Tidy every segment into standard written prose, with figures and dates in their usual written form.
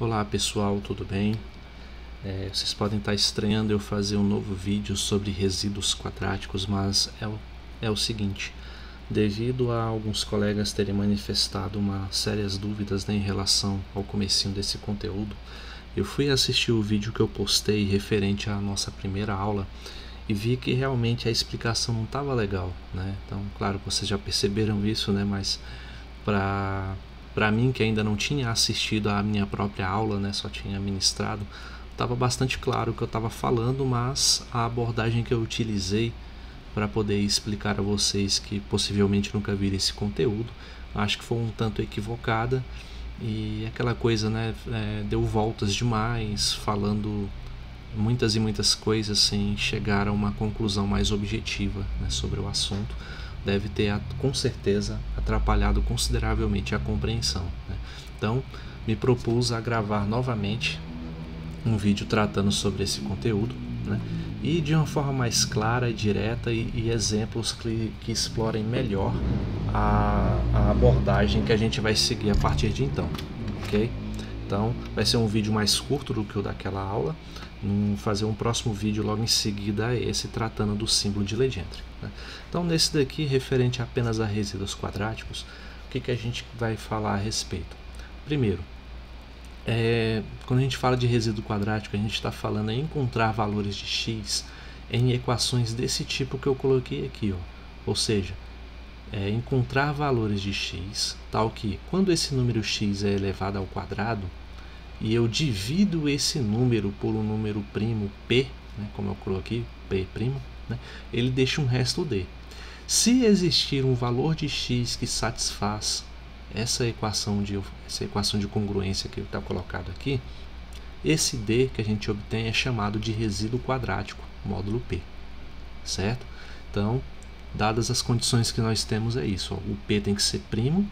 Olá pessoal, tudo bem? Vocês podem estar estranhando eu fazer um novo vídeo sobre resíduos quadráticos, mas é o seguinte, devido a alguns colegas terem manifestado sérias dúvidas, né, em relação ao comecinho desse conteúdo, eu fui assistir o vídeo que eu postei referente à nossa primeira aula e vi que realmente a explicação não estava legal, né? Então, claro, vocês já perceberam isso, né? Mas para mim, que ainda não tinha assistido à minha própria aula, né, só tinha ministrado, estava bastante claro o que eu estava falando, mas a abordagem que eu utilizei para poder explicar a vocês que possivelmente nunca viram esse conteúdo, acho que foi um tanto equivocada e aquela coisa, né, deu voltas demais, falando muitas e muitas coisas sem chegar a uma conclusão mais objetiva, né, sobre o assunto. Deve ter com certeza atrapalhado consideravelmente a compreensão, né? Então me propus a gravar novamente um vídeo tratando sobre esse conteúdo, né, e de uma forma mais clara e direta e exemplos que explorem melhor a abordagem que a gente vai seguir a partir de então, ok? Então vai ser um vídeo mais curto do que o daquela aula. Fazer um próximo vídeo logo em seguida a esse, tratando do símbolo de Legendre, né? Então nesse daqui, referente apenas a resíduos quadráticos, o que a gente vai falar a respeito? Primeiro, quando a gente fala de resíduo quadrático, a gente está falando em encontrar valores de x em equações desse tipo que eu coloquei aqui, ó. Ou seja, encontrar valores de x tal que quando esse número x é elevado ao quadrado e eu divido esse número por um número primo p, né, como eu coloquei, p', né, ele deixa um resto d. Se existir um valor de x que satisfaz essa equação de congruência que está colocado aqui, esse d que a gente obtém é chamado de resíduo quadrático, módulo p, certo? Então, dadas as condições que nós temos, é isso, ó, o p tem que ser primo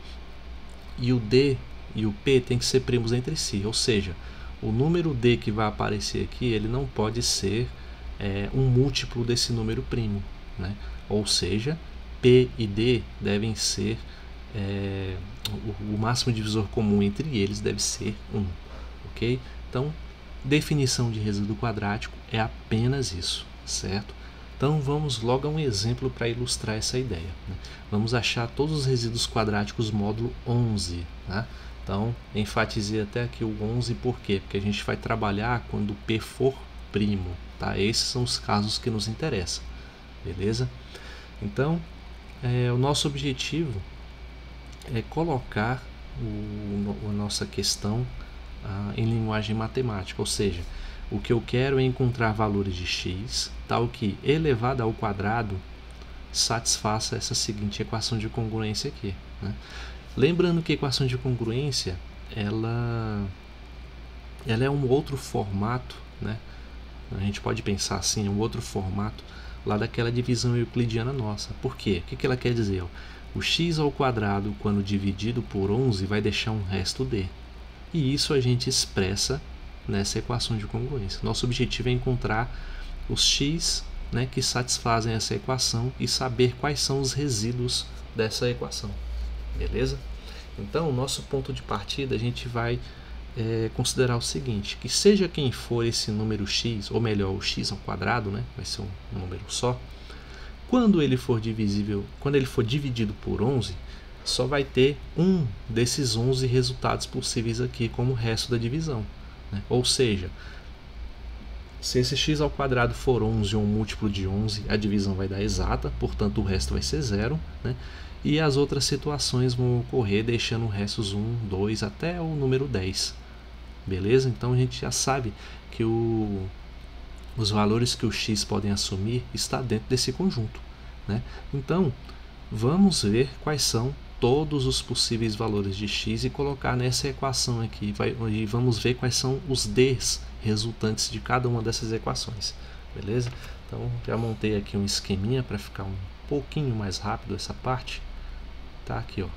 e o d e o p tem que ser primos entre si, ou seja, o número d que vai aparecer aqui, ele não pode ser um múltiplo desse número primo, né? Ou seja, p e d devem ser o máximo divisor comum entre eles deve ser 1, ok? Então, definição de resíduo quadrático é apenas isso, certo? Então vamos logo a um exemplo para ilustrar essa ideia, né? Vamos achar todos os resíduos quadráticos módulo 11, tá? Então enfatizei até aqui o 11, por quê? Porque a gente vai trabalhar quando P for primo, tá? Esses são os casos que nos interessam, beleza? Então o nosso objetivo é colocar a nossa questão em linguagem matemática, ou seja, o que eu quero é encontrar valores de x tal que elevado ao quadrado satisfaça essa seguinte equação de congruência aqui, né? Lembrando que a equação de congruência ela é um outro formato, né? A gente pode pensar assim, um outro formato lá daquela divisão euclidiana nossa. Por quê? O que ela quer dizer? O x ao quadrado, quando dividido por 11, vai deixar um resto d. E isso a gente expressa nessa equação de congruência. Nosso objetivo é encontrar os x, né, que satisfazem essa equação e saber quais são os resíduos dessa equação. Beleza? Então, o nosso ponto de partida, a gente vai considerar o seguinte, que seja quem for esse número x, ou melhor, o x ao quadrado, né, vai ser um número só, quando ele for dividido por 11, só vai ter um desses 11 resultados possíveis aqui como resto da divisão, né? Ou seja, se esse x ao quadrado for 11 ou um múltiplo de 11, a divisão vai dar exata, portanto o resto vai ser 0, né? E as outras situações vão ocorrer deixando restos 1, 2 até o número 10. Beleza? Então a gente já sabe que os valores que o x podem assumir está dentro desse conjunto, né? Então vamos ver quais são todos os possíveis valores de x e colocar nessa equação aqui, e vamos ver quais são os d's resultantes de cada uma dessas equações, beleza? Então já montei aqui um esqueminha para ficar um pouquinho mais rápido essa parte, tá? Aqui, ó.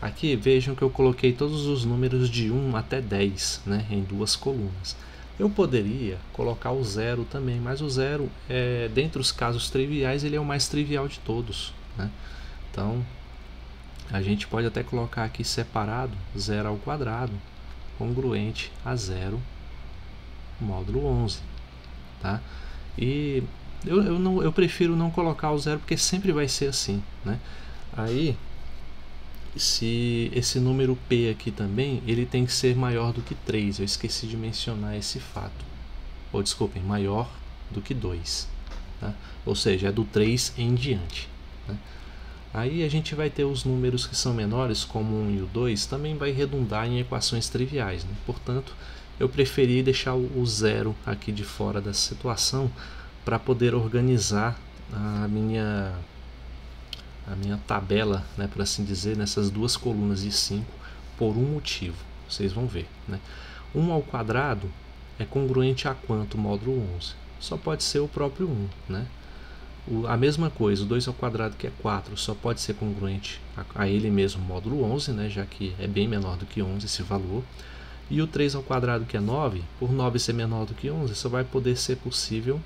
Aqui vejam que eu coloquei todos os números de 1 até 10, né, em duas colunas. Eu poderia colocar o 0 também, mas o 0, dentre os casos triviais, ele é o mais trivial de todos, né? Então, a gente pode até colocar aqui separado 0 ao quadrado, congruente a 0 módulo 11, tá? E eu prefiro não colocar o 0 porque sempre vai ser assim, né? Aí, se esse número P aqui também, ele tem que ser maior do que 3. Eu esqueci de mencionar esse fato. Ou desculpem, maior do que 2. Tá? Ou seja, é do 3 em diante. Né? Aí a gente vai ter os números que são menores, como o 1 e o 2, também vai redundar em equações triviais. Né? Portanto, eu preferi deixar o 0 aqui de fora da situação para poder organizar a minha tabela, né, por assim dizer, nessas duas colunas de 5, por um motivo. Vocês vão ver. Né? 1 ao quadrado é congruente a quanto módulo 11? Só pode ser o próprio 1. Né? A mesma coisa, o 2 ao quadrado, que é 4, só pode ser congruente a ele mesmo módulo 11, né, já que é bem menor do que 11 esse valor. E o 3 ao quadrado, que é 9, por 9 ser menor do que 11, só vai poder ser possível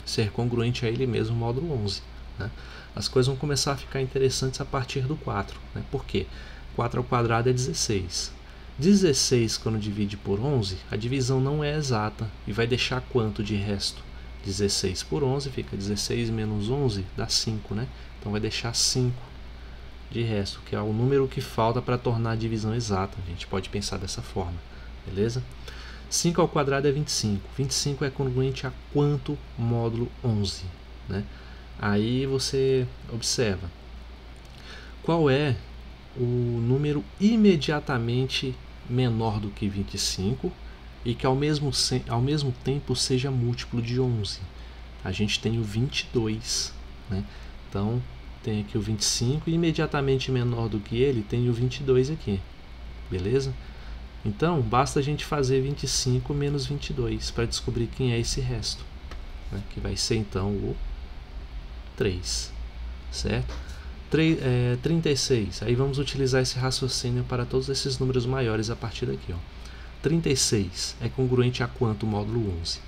ser congruente a ele mesmo módulo 11. Né? As coisas vão começar a ficar interessantes a partir do 4. Né? Por quê? 4 ao quadrado é 16. 16, quando divide por 11, a divisão não é exata e vai deixar quanto de resto? 16 por 11 fica 16 menos 11, dá 5. Né? Então vai deixar 5 de resto, que é o número que falta para tornar a divisão exata. A gente pode pensar dessa forma. Beleza? 5 ao quadrado é 25. 25 é congruente a quanto módulo 11? Né? Aí você observa qual é o número imediatamente menor do que 25 e que ao mesmo tempo seja múltiplo de 11. A gente tem o 22. Né? Então, tem aqui o 25 e imediatamente menor do que ele tem o 22 aqui. Beleza? Então, basta a gente fazer 25 menos 22 para descobrir quem é esse resto. Né? Que vai ser então o 3, certo? 36, aí vamos utilizar esse raciocínio para todos esses números maiores a partir daqui. Ó. 36 é congruente a quanto módulo 11?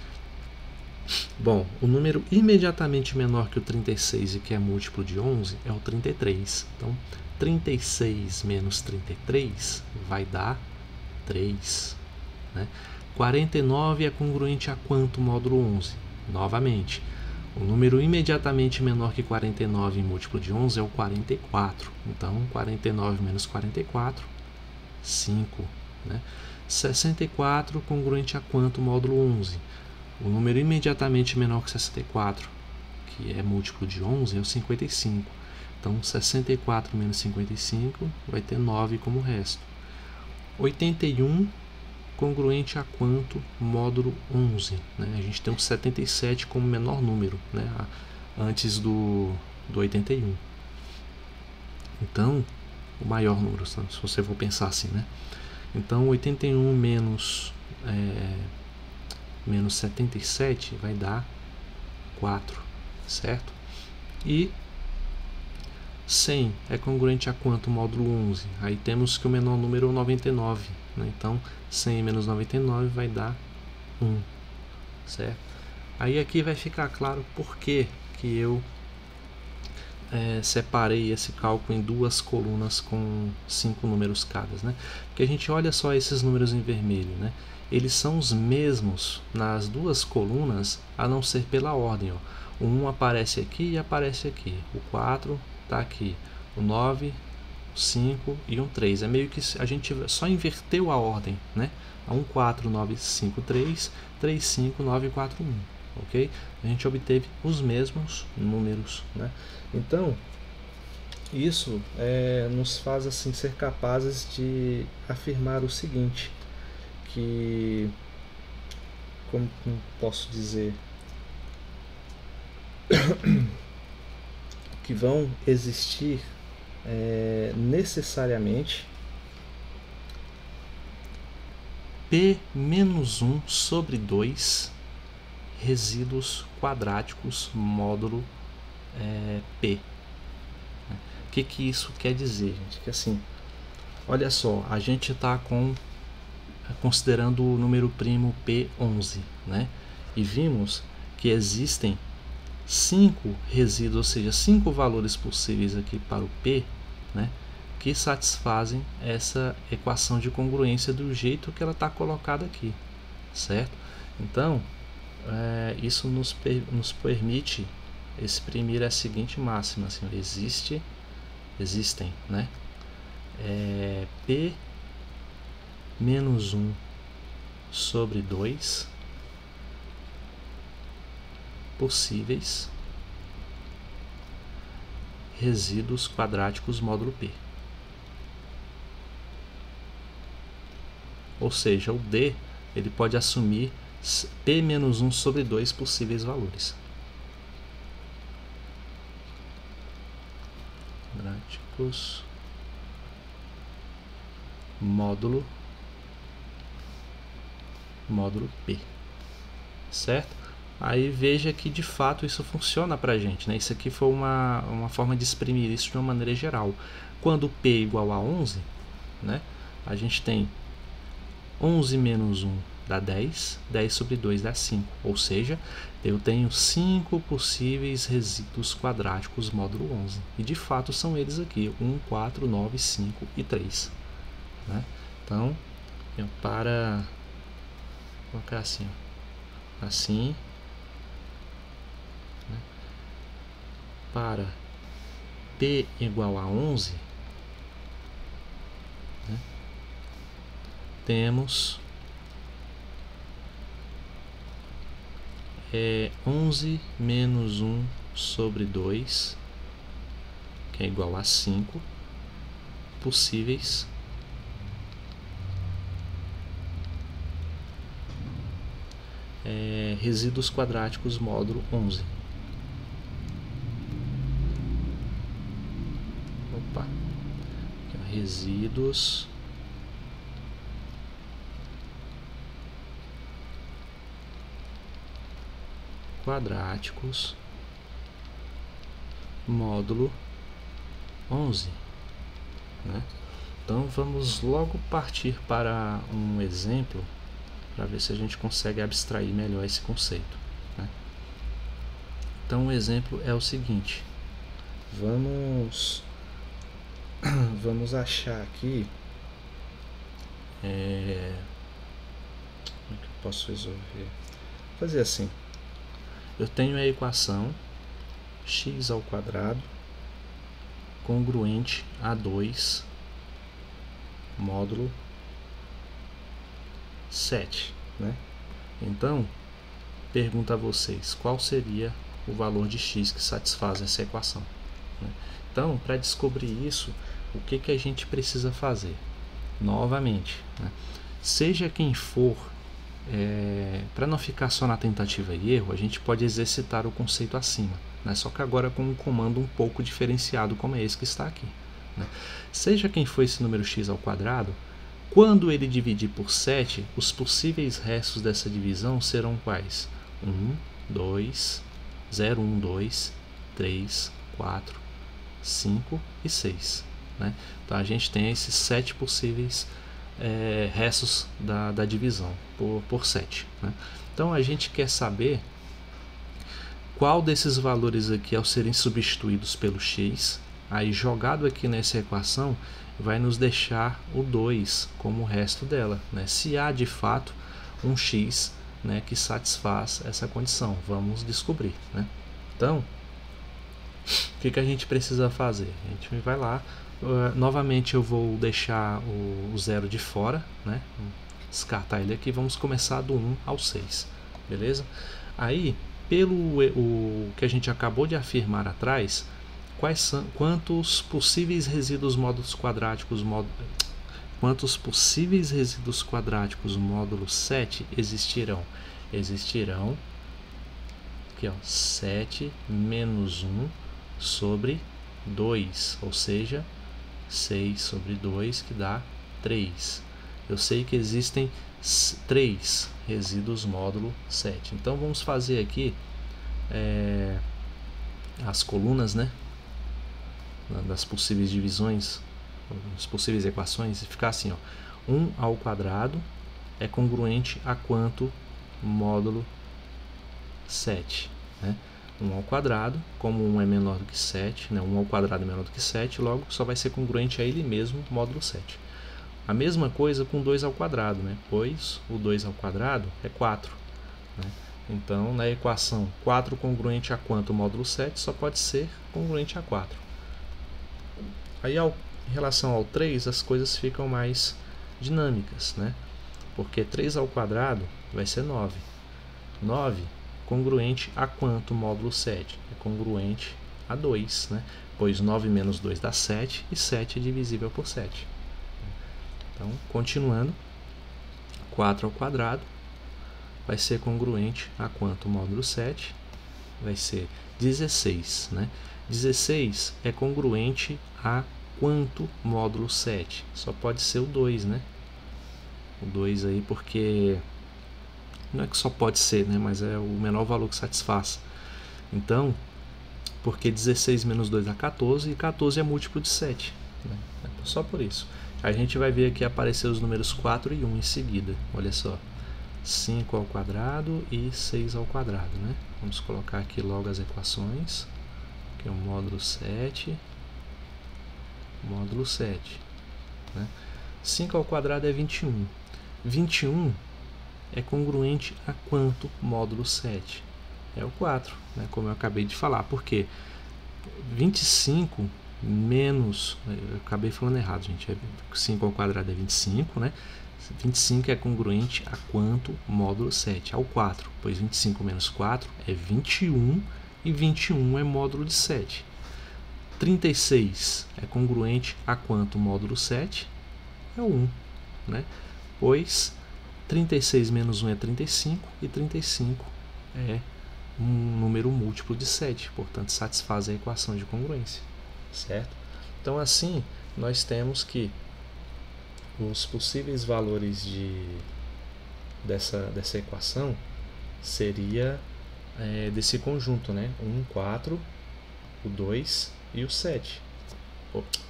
Bom, o número imediatamente menor que o 36 e que é múltiplo de 11 é o 33. Então, 36 menos 33 vai dar 3. Né? 49 é congruente a quanto módulo 11? Novamente, o número imediatamente menor que 49 em múltiplo de 11 é o 44. Então, 49 menos 44, 5. Né? 64 congruente a quanto módulo 11? O número imediatamente menor que 64, que é múltiplo de 11, é o 55. Então, 64 menos 55 vai ter 9 como resto. 81 congruente a quanto módulo 11? Né? A gente tem o 77 como menor número, né? Antes do 81. Então, o maior número, se você for pensar assim. Né? Então, 81 menos 77 vai dar 4, certo? E 100 é congruente a quanto módulo 11? Aí temos que o menor número é o 99. Né? Então, 100 menos 99 vai dar 1, certo? Aí aqui vai ficar claro por que eu separei esse cálculo em duas colunas com 5 números cada. Né? Porque a gente olha só esses números em vermelho, né? Eles são os mesmos nas duas colunas, a não ser pela ordem. Ó. O 1 aparece aqui e aparece aqui. O 4 está aqui. O 9, o 5 e um 3. É meio que a gente só inverteu a ordem. Né? 1, 4, 9, 5, 3, 3, 5, 9, 4, 1. Ok? A gente obteve os mesmos números. Né? Então, isso nos faz assim, ser capazes de afirmar o seguinte, que, como posso dizer, que vão existir necessariamente P-1 sobre 2 resíduos quadráticos módulo P. O que isso quer dizer, gente? Que assim, olha só, a gente está considerando o número primo P11, né? E vimos que existem 5 resíduos, ou seja, 5 valores possíveis aqui para o P, né? que satisfazem essa equação de congruência do jeito que ela está colocada aqui, certo? Então, isso nos permite exprimir a seguinte máxima, assim, existem, né? P menos 1 sobre 2 possíveis resíduos quadráticos módulo P. Ou seja, o D ele pode assumir P menos 1 sobre 2 possíveis valores. Quadráticos módulo P, certo? Aí veja que de fato isso funciona para a gente, né? Isso aqui foi uma forma de exprimir isso de uma maneira geral. Quando P é igual a 11, né? A gente tem 11 menos 1 dá 10, 10 sobre 2 dá 5, ou seja, eu tenho 5 possíveis resíduos quadráticos módulo 11, e de fato são eles aqui, 1, 4, 9, 5 e 3, né? Então, para colocar assim, ó, assim, né? Para P igual a 11, né? Temos 11 menos 1 sobre 2, que é igual a 5, possíveis resíduos quadráticos módulo 11. Opa, aqui, ó, resíduos quadráticos módulo 11, né? Então vamos logo partir para um exemplo para ver se a gente consegue abstrair melhor esse conceito, né? Então o exemplo é o seguinte: vamos achar aqui como é que eu posso resolver? Fazer assim: eu tenho a equação x ao quadrado congruente a 2 módulo 7, né? Então, pergunto a vocês, qual seria o valor de x que satisfaz essa equação, né? Então, para descobrir isso, o que a gente precisa fazer? Novamente, né? Seja quem for, para não ficar só na tentativa e erro, a gente pode exercitar o conceito acima, né? Só que agora com um comando um pouco diferenciado, como é esse que está aqui, né? Seja quem for esse número x ao quadrado, quando ele dividir por 7, os possíveis restos dessa divisão serão quais? 1, 2, 0, 1, 2, 3, 4, 5 e 6, né? Então a gente tem esses 7 possíveis restos da divisão por 7, né? Então a gente quer saber qual desses valores aqui, ao serem substituídos pelo x, aí jogado aqui nessa equação, vai nos deixar o 2 como o resto dela, né? Se há de fato um x, né, que satisfaz essa condição, vamos descobrir, né? Então, o que a gente precisa fazer? A gente vai lá, novamente eu vou deixar o 0 de fora, né? Descartar ele aqui, vamos começar do 1 ao 6, beleza? Aí, pelo o que a gente acabou de afirmar atrás, quantos possíveis resíduos quadráticos módulo 7 existirão? Existirão aqui, ó, 7 menos 1 sobre 2, ou seja, 6 sobre 2, que dá 3. Eu sei que existem 3 resíduos módulo 7. Então vamos fazer aqui as colunas, né, das possíveis divisões, das possíveis equações, e ficar assim, ó: 1 ao quadrado é congruente a quanto módulo 7, né? 1 ao quadrado, como 1 é menor do que 7, né? 1 ao quadrado é menor do que 7, logo só vai ser congruente a ele mesmo, módulo 7. A mesma coisa com 2 ao quadrado, né? Pois o 2 ao quadrado é 4. Né? Então, na equação 4 congruente a quanto módulo 7 só pode ser congruente a 4. Aí, em relação ao 3, as coisas ficam mais dinâmicas, né? Porque 3 ao quadrado vai ser 9. 9 congruente a quanto módulo 7? É congruente a 2, né? Pois 9 menos 2 dá 7 e 7 é divisível por 7. Então, continuando, 4 ao quadrado vai ser congruente a quanto módulo 7? Vai ser 16, né? 16 é congruente a quanto módulo 7? Só pode ser o 2, né? O 2 aí, porque não é que só pode ser, né? Mas é o menor valor que satisfaz. Então, porque 16 menos 2 dá 14 e 14 é múltiplo de 7. Né? Só por isso. A gente vai ver aqui aparecer os números 4 e 1 em seguida. Olha só. 5 ao quadrado e 6 ao quadrado, né? Vamos colocar aqui logo as equações. Aqui é o módulo 7. Módulo 7. Né? 5 ao quadrado é 21. 21 é congruente a quanto módulo 7? É o 4, né? Como eu acabei de falar. Por quê? 25 menos... Eu acabei falando errado, gente. 5 ao quadrado é 25, né? 25 é congruente a quanto módulo 7? Ao 4, pois 25 menos 4 é 21 e 21 é módulo de 7. 36 é congruente a quanto módulo 7? É 1, né? Pois 36 menos 1 é 35 e 35 é um número múltiplo de 7, portanto satisfaz a equação de congruência, certo? Então assim nós temos que os possíveis valores dessa equação seria desse conjunto, né? 1, 4, o 2 e o 7.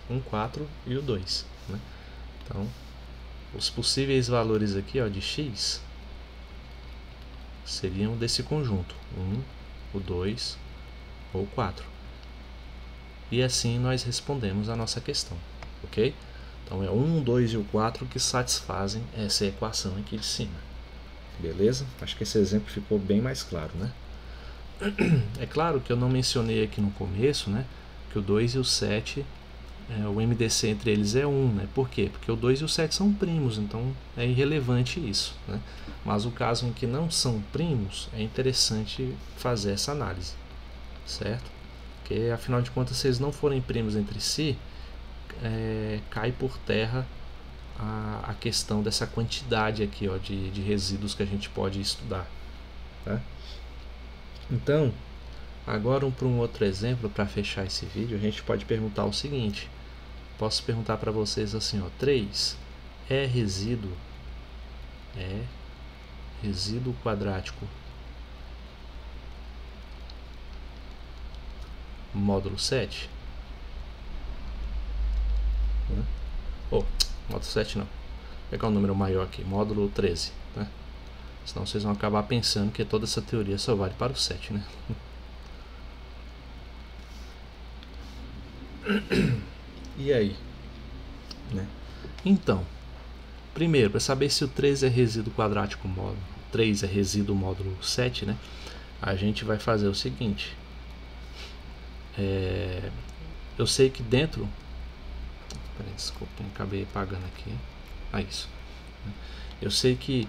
1, 4 e o 2. Né? Então, os possíveis valores aqui, ó, de x seriam desse conjunto. 1, o 2 ou o 4. E assim nós respondemos a nossa questão, ok? Então é 1, 2 e o 4 que satisfazem essa equação aqui de cima. Beleza? Acho que esse exemplo ficou bem mais claro, né? É claro que eu não mencionei aqui no começo, né? Que o 2 e o 7, o MDC entre eles é 1, né? Por quê? Porque o 2 e o 7 são primos, então é irrelevante isso, né? Mas o caso em que não são primos, é interessante fazer essa análise, certo? Porque afinal de contas, se eles não forem primos entre si, cai por terra a questão dessa quantidade aqui, ó, de resíduos que a gente pode estudar, tá? Então, agora para um outro exemplo, para fechar esse vídeo, a gente pode perguntar o seguinte. Posso perguntar para vocês assim, ó, 3 é resíduo quadrático módulo 7? Módulo 7 não. Vou pegar um número maior aqui, módulo 13, né? Senão vocês vão acabar pensando que toda essa teoria só vale para o 7, né? E aí? Né? Então, primeiro, para saber se o 3 é resíduo quadrático módulo 3 é resíduo módulo 7, né? A gente vai fazer o seguinte. Eu sei que dentro... Peraí, desculpa, acabei apagando aqui. Isso. Eu sei que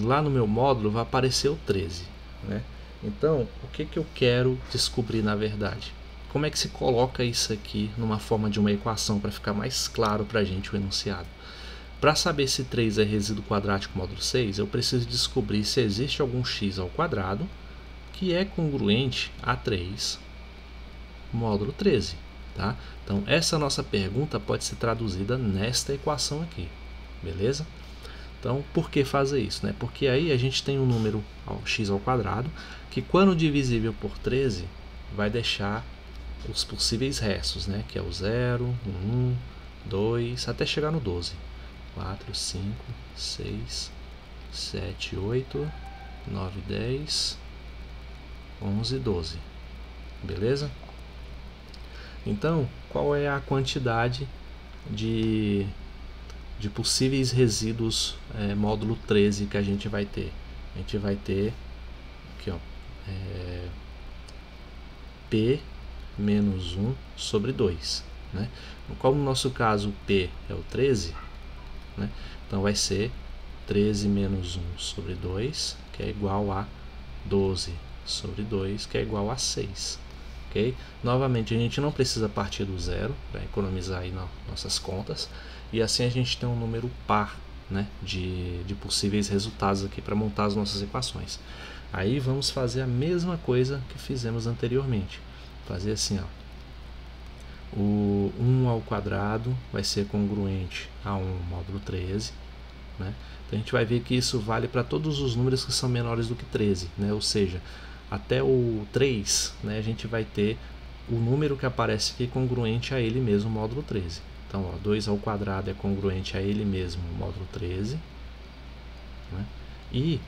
lá no meu módulo vai aparecer o 13, né? Então, o que eu quero descobrir na verdade? Como é que se coloca isso aqui numa forma de uma equação para ficar mais claro para a gente o enunciado? Para saber se 3 é resíduo quadrático módulo 6, eu preciso descobrir se existe algum x ao quadrado que é congruente a 3 módulo 13. Tá? Então, essa nossa pergunta pode ser traduzida nesta equação aqui. Beleza? Então, por que fazer isso? Né? Porque aí a gente tem um número x ao quadrado que, quando divisível por 13, vai deixar os possíveis restos, né? Que é o 0, 1, 2, até chegar no 12. 4, 5, 6, 7, 8, 9, 10, 11, 12. beleza? Então, qual é a quantidade de possíveis resíduos módulo 13 que a gente vai ter? A gente vai ter aqui, ó, P menos 1 sobre 2, né? Como no nosso caso P é o 13, né? Então vai ser 13 menos 1 sobre 2, que é igual a 12 sobre 2, que é igual a 6. Okay? Novamente, a gente não precisa partir do zero para economizar aí nossas contas. E assim a gente tem um número par, né, de possíveis resultados aqui para montar as nossas equações. Aí vamos fazer a mesma coisa que fizemos anteriormente. Fazer assim, ó. O 1 ao quadrado vai ser congruente a 1 módulo 13. Né? Então a gente vai ver que isso vale para todos os números que são menores do que 13. Né? Ou seja, até o 3, né, a gente vai ter o número que aparece aqui congruente a ele mesmo, módulo 13. Então, ó, 2 ao quadrado é congruente a ele mesmo, módulo 13. Né? E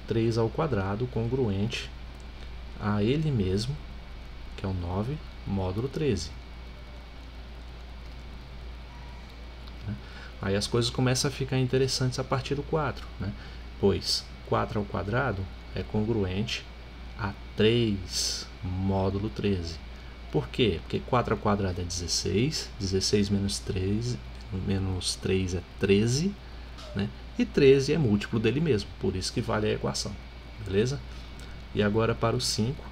3 ao quadrado congruente a ele mesmo, que é o 9, módulo 13. Né? Aí as coisas começam a ficar interessantes a partir do 4. Né? Pois 4 ao quadrado é congruente a 3 módulo 13. Por quê? Porque 4 ao quadrado é 16, 16 menos 3 é 13, né? E 13 é múltiplo dele mesmo, por isso que vale a equação, beleza? E agora para o 5,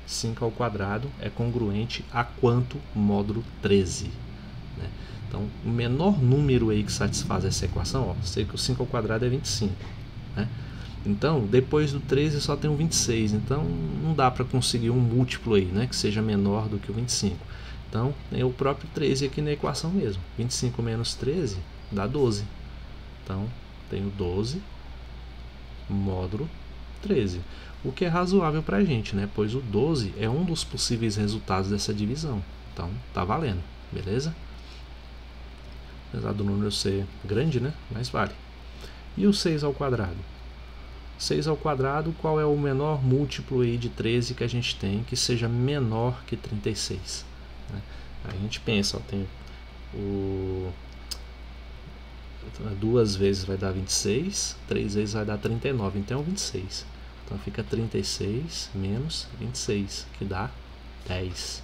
5 ao quadrado é congruente a quanto módulo 13? Né? Então, o menor número aí que satisfaz essa equação, ó, sei que o 5 ao quadrado é 25, né? Então, depois do 13 só tem um 26, então não dá para conseguir um múltiplo aí, né, que seja menor do que o 25. Então, tem o próprio 13 aqui na equação mesmo. 25 menos 13 dá 12. Então, tenho 12 módulo 13, o que é razoável para a gente, né, pois o 12 é um dos possíveis resultados dessa divisão. Então, tá valendo, beleza? Apesar do número ser grande, né, mas vale. E o 6 ao quadrado? 6 ao quadrado, qual é o menor múltiplo aí de 13 que a gente tem que seja menor que 36? Né? Aí a gente pensa, ó, tem duas vezes vai dar 26, 3 vezes vai dar 39, então é o 26. Então fica 36 menos 26, que dá 10,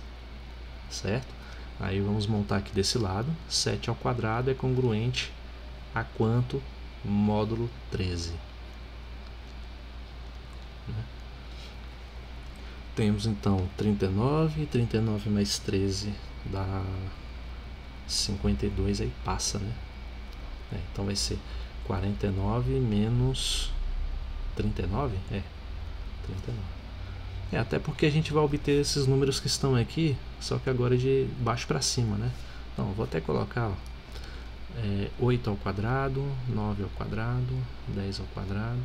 certo? Aí vamos montar aqui desse lado, 7 ao quadrado é congruente a quanto módulo 13? Temos então 39, 39 mais 13 dá 52, aí passa, né? Então vai ser 49 menos 39? 39. Até porque a gente vai obter esses números que estão aqui, só que agora de baixo para cima, né? Então, vou até colocar, ó, 8 ao quadrado, 9 ao quadrado, 10 ao quadrado,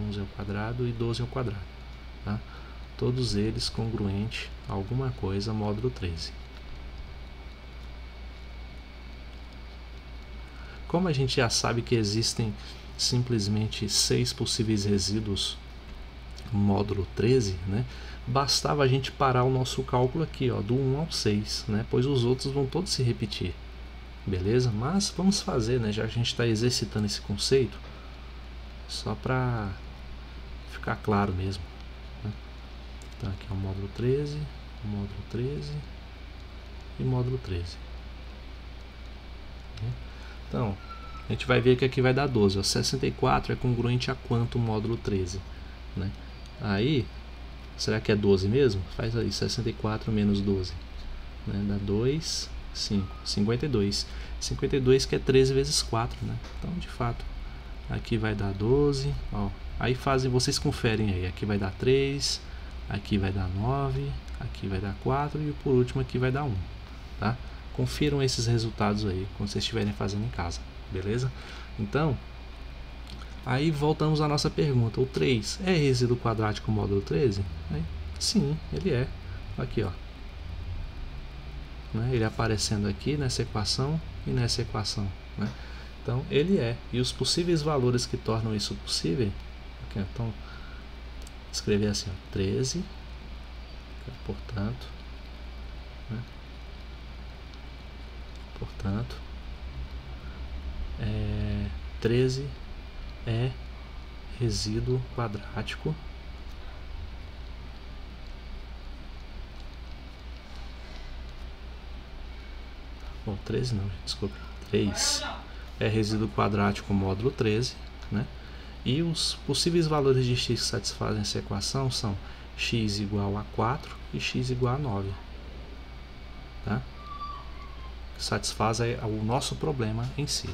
11 ao quadrado e 12 ao quadrado, tá? Todos eles congruentes a alguma coisa módulo 13. Como a gente já sabe que existem simplesmente 6 possíveis resíduos módulo 13, né, bastava a gente parar o nosso cálculo aqui, ó, do 1 ao 6, né, pois os outros vão todos se repetir, beleza? Mas vamos fazer, né, já que a gente está exercitando esse conceito, só para ficar claro mesmo. Então aqui é o módulo 13 e módulo 13. Então, a gente vai ver que aqui vai dar 12. Ó. 64 é congruente a quanto o módulo 13? Né? Aí, será que é 12 mesmo? Faz aí, 64 menos 12. Né? Dá 2, 5, 52. 52 que é 13 vezes 4. Né? Então, de fato, aqui vai dar 12. Ó. Aí vocês conferem aí. Aqui vai dar 3. Aqui vai dar 9, aqui vai dar 4 e por último aqui vai dar 1, tá? Confiram esses resultados aí quando vocês estiverem fazendo em casa, beleza? Então, aí voltamos à nossa pergunta. O 3 é resíduo quadrático módulo 13? Sim, ele é. Aqui, ó. Né? Ele aparecendo aqui nessa equação e nessa equação, né? Então, ele é. E os possíveis valores que tornam isso possível, aqui, então, escrever assim, ó, 13 Portanto, né? Portanto, 13 é resíduo quadrático bom, 13 não, desculpe, 3 é resíduo quadrático módulo 13, né? E os possíveis valores de x que satisfazem essa equação são x igual a 4 e x igual a 9, tá? Que satisfaz o nosso problema em si,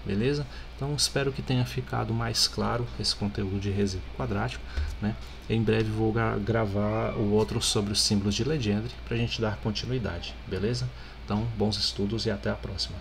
beleza? Então espero que tenha ficado mais claro esse conteúdo de resíduo quadrático, né? Em breve vou gravar o outro sobre os símbolos de Legendre para a gente dar continuidade, beleza? Então bons estudos e até a próxima.